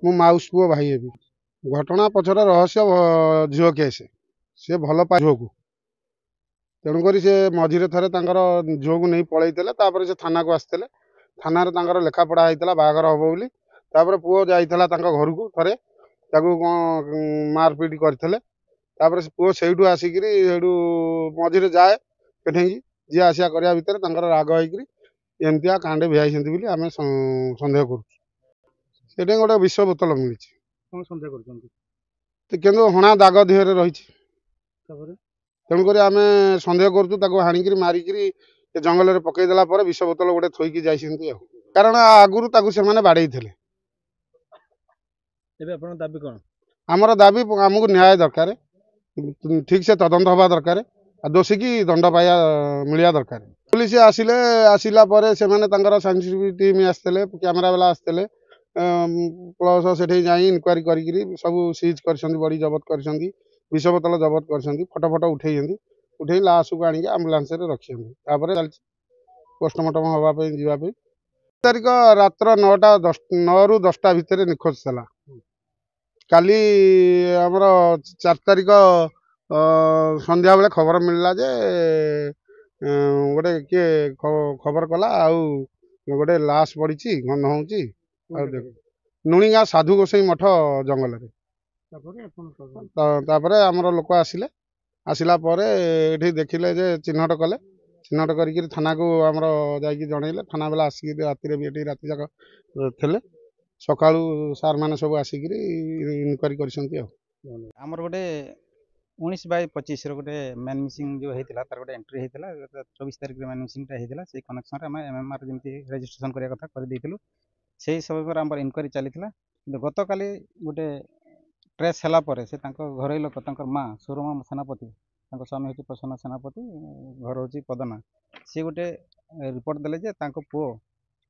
ମୁଁ ମାଉସୀ ପୁଅ ଭାଇ ହେବି। ଘଟଣା ପଛର ରହସ୍ୟ ଝିଅ କେସ୍। ସେ ଭଲ ପାଏ ଝିଅକୁ, ତେଣୁକରି ସେ ମଝିରେ ଥରେ ତାଙ୍କର ଝିଅକୁ ନେଇ ପଳେଇଥିଲେ। ତାପରେ ସେ ଥାନାକୁ ଆସିଥିଲେ। ଥାନାରେ ତାଙ୍କର ଲେଖାପଢ଼ା ହେଇଥିଲା ବାହାଘର ହବ ବୋଲି। ତାପରେ ପୁଅ ଯାଇଥିଲା ତାଙ୍କ ଘରକୁ ଥରେ, ତାକୁ କ'ଣ ମାରପିଟ କରିଥିଲେ। ତାପରେ ସେ ପୁଅ ସେଇଠୁ ଆସିକିରି ସେଇଠୁ ମଝିରେ ଯାଏ ଏଠେଇକି ଯିଏ ଆସିବା କରିବା ଭିତରେ ତାଙ୍କର ରାଗ ହେଇକିରି ଏମିତିଆ କାଣ୍ଡେ ଭିଆଇଛନ୍ତି ବୋଲି ଆମେ ସନ୍ଦେହ କରୁଛୁ। ସେଇଟା ଗୋଟେ ବିଷ ବୋତଲ ମିଳିଛି, କ'ଣ ସନ୍ଦେହ କରୁଛନ୍ତି? କିନ୍ତୁ ହଣା ଦାଗ ଦେହରେ ରହିଛି। ତାପରେ ତେଣୁକରି ଆମେ ସନ୍ଦେହ କରୁଛୁ ତାକୁ ହାଣିକିରି ମାରିକିରି ଜଙ୍ଗଲରେ ପକେଇଦେଲା ପରେ ବିଷ ବୋତଲ ଗୋଟେ ଥୋଇକି ଯାଇଛନ୍ତି ଆଉ। କାରଣ ଆଗରୁ ତାକୁ ସେମାନେ ବାଡ଼େଇଥିଲେ। ଏବେ ଆପଣଙ୍କ ଦାବି କ'ଣ? ଆମର ଦାବି ଆମକୁ ନ୍ୟାୟ ଦରକାର, ଠିକ୍ ସେ ତଦନ୍ତ ହେବା ଦରକାର, ଆଉ ଦୋଷୀକି ଦଣ୍ଡ ପାଇବା ମିଳିବା ଦରକାର। ପୁଲିସ ଆସିଲା ପରେ ସେମାନେ ତାଙ୍କର ସାଇଣ୍ଟିଫିକ୍ ଟିମ୍ ଆସିଥିଲେ, କ୍ୟାମେରା ବାଲା ଆସିଥିଲେ, ପ୍ଲସ୍ ସେଠି ଯାଇ ଇନକ୍ୱାରି କରିକିରି ସବୁ ସିଜ୍ କରିଛନ୍ତି, ବଡ଼ି ଜବତ କରିଛନ୍ତି, ବିଷ ବୋତଲ ଜବତ କରିଛନ୍ତି, ଫଟୋ ଉଠେଇଛନ୍ତି। ଉଠେଇ ଲାଶକୁ ଆଣିକି ଆମ୍ବୁଲାନ୍ସରେ ରଖିଛନ୍ତି। ତାପରେ ଚାଲିଛି ପୋଷ୍ଟମର୍ଟମ ହେବା ପାଇଁ ଯିବା ପାଇଁ। ତାରିଖ ରାତ୍ର 9ରୁ 10ଟା ଭିତରେ ନିଖୋଜ ଥିଲା। କାଲି ଆମର 4 ତାରିଖ ସନ୍ଧ୍ୟାବେଳେ ଖବର ମିଳିଲା ଯେ ଗୋଟେ କିଏ ଖବର କଲା ଆଉ ଗୋଟେ ଲାଶ ପଡ଼ିଛି, ଗନ୍ଧ ହେଉଛି। ଆଉ ଦେଖ ନୁଣିଗାଁ ସାଧୁ ଗୋସାଇ ମଠ ଜଙ୍ଗଲରେ। ତାପରେ ଆମର ଲୋକ ଆସିଲା ପରେ ଏଠି ଦେଖିଲେ ଯେ ଚିହ୍ନଟ କଲେ। ଚିହ୍ନଟ କରିକିରି ଥାନାକୁ ଆମର ଯାଇକି ଜଣେଇଲେ। ଥାନା ବାଲା ଆସିକି ରାତିରେ ବି ଏଠି ରାତି ଯାକ ଥିଲେ। ସକାଳୁ ସାର୍ମାନେ ସବୁ ଆସିକିରି ଇନକ୍ୱାରି କରିଛନ୍ତି ଆଉ। ଆମର ଗୋଟେ 19/25 ଗୋଟେ ମ୍ୟାନ୍ ମିସିଂ ଯେଉଁ ହେଇଥିଲା, ତାର ଗୋଟେ ଏଣ୍ଟ୍ରି ହେଇଥିଲା। 24 ତାରିଖରେ ମ୍ୟାନ୍ ମିସିଂଟା ହେଇଥିଲା। ସେଇ କନେକ୍ସନରେ ଆମେ MMR ଯେମିତି ରେଜିଷ୍ଟ୍ରେସନ୍ କରିବା କଥା କରିଦେଇଥିଲୁ। ସେଇ ସମୟରେ ଆମର ଇନକ୍ୱାରି ଚାଲିଥିଲା। କିନ୍ତୁ ଗତକାଲି ଗୋଟେ ଟ୍ରେସ୍ ହେଲା ପରେ ସେ ତାଙ୍କ ଘରୋଇ ଲୋକ, ତାଙ୍କର ମା ସୁରମା ସେନାପତି, ତାଙ୍କ ସ୍ୱାମୀ ହେଉଛି ପ୍ରସନ୍ନ ସେନାପତି, ଘର ହେଉଛି ପଦନା, ସିଏ ଗୋଟେ ରିପୋର୍ଟ ଦେଲେ ଯେ ତାଙ୍କ ପୁଅ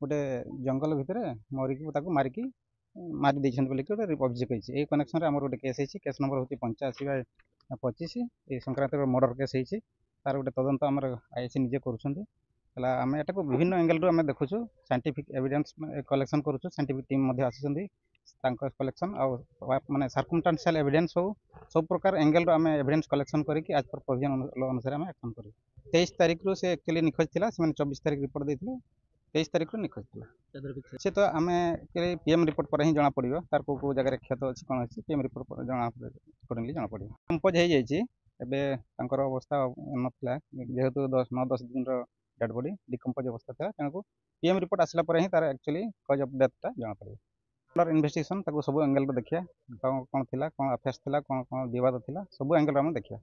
ଗୋଟେ ଜଙ୍ଗଲ ଭିତରେ ତାକୁ ମାରି ଦେଇଛନ୍ତି ବୋଲିକି ଗୋଟେ ଅଭିଯୋଗ ହେଇଛି। ଏଇ କନେକ୍ସନରେ ଆମର ଗୋଟେ କେସ୍ ହେଇଛି। କେସ୍ ନମ୍ବର ହେଉଛି 85/25। ଏଇ ସଂକ୍ରାନ୍ତରେ ମର୍ଡର କେସ୍ ହେଇଛି। ତାର ଗୋଟେ ତଦନ୍ତ ଆମର IAC ନିଜେ କରୁଛନ୍ତି। ହେଲା ଆମେ ଏଟାକୁ ବିଭିନ୍ନ ଏଙ୍ଗେଲରୁ ଆମେ ଦେଖୁଛୁ, ସାଇଣ୍ଟିଫିକ୍ ଏଭିଡେନ୍ସ କଲେକ୍ସନ୍ କରୁଛୁ। ସାଇଣ୍ଟିଫିକ୍ ଟିମ୍ ମଧ୍ୟ ଆସିଛନ୍ତି, ତାଙ୍କ କଲେକ୍ସନ୍ ଆଉ ମାନେ ସାର୍କମଷ୍ଟାନ୍ସିଆଲ୍ ଏଭିଡେନ୍ସ ହଉ, ସବୁ ପ୍ରକାର ଏଙ୍ଗେଲରୁ ଆମେ ଏଭିଡେନ୍ସ କଲେକ୍ସନ୍ କରିକି ଆଜ୍ ପର୍ ପ୍ରୋଭିଜନ୍ ଅନୁସାରେ ଆମେ ଆକ୍ସନ୍ କରିବୁ। 23 ତାରିଖରୁ ସେ ଆକ୍ଚୁଆଲି ନିଖୋଜ ଥିଲା। ସେମାନେ 24 ତାରିଖ ରିପୋର୍ଟ ଦେଇଥିଲେ, 23 ତାରିଖରୁ ନିଖୋଜ ଥିଲା। ସେ ତ ଆମେ PM ରିପୋର୍ଟ ପରେ ହିଁ ଜଣାପଡ଼ିବ ତାର କେଉଁ ଜାଗାରେ କ୍ଷତ ଅଛି, କ'ଣ ଅଛି। PM ରିପୋର୍ଟ ପରେ ଆକର୍ଡ଼ିଂଲି ଜଣାପଡ଼ିବ। କମ୍ପୋଜ ହେଇଯାଇଛି। ଏବେ ତାଙ୍କର ଅବସ୍ଥା ନଥିଲା, ଯେହେତୁ 9-10 ଦିନର ଡେଡ୍ ବଡ଼ି ଡିକମ୍ପୋଜ ଅବସ୍ଥା ଥିଲା। ତେଣୁ PM ରିପୋର୍ଟ ଆସିଲା ପରେ ହିଁ ତାର ଆକ୍ଚୁଆଲି କଜ୍ ଅଫ୍ ଡେଥ୍ଟା ଜଣାପଡ଼ିବ। ଇନଭେଷ୍ଟିଗେସନ୍ ତାକୁ ସବୁ ଏଙ୍ଗେଲରୁ ଦେଖିବା, କ'ଣ ଥିଲା, କ'ଣ ଆଫେୟାର୍ସ ଥିଲା, କ'ଣ ବିବାଦ ଥିଲା, ସବୁ ଏଙ୍ଗେଲରୁ ଆମେ ଦେଖିବା।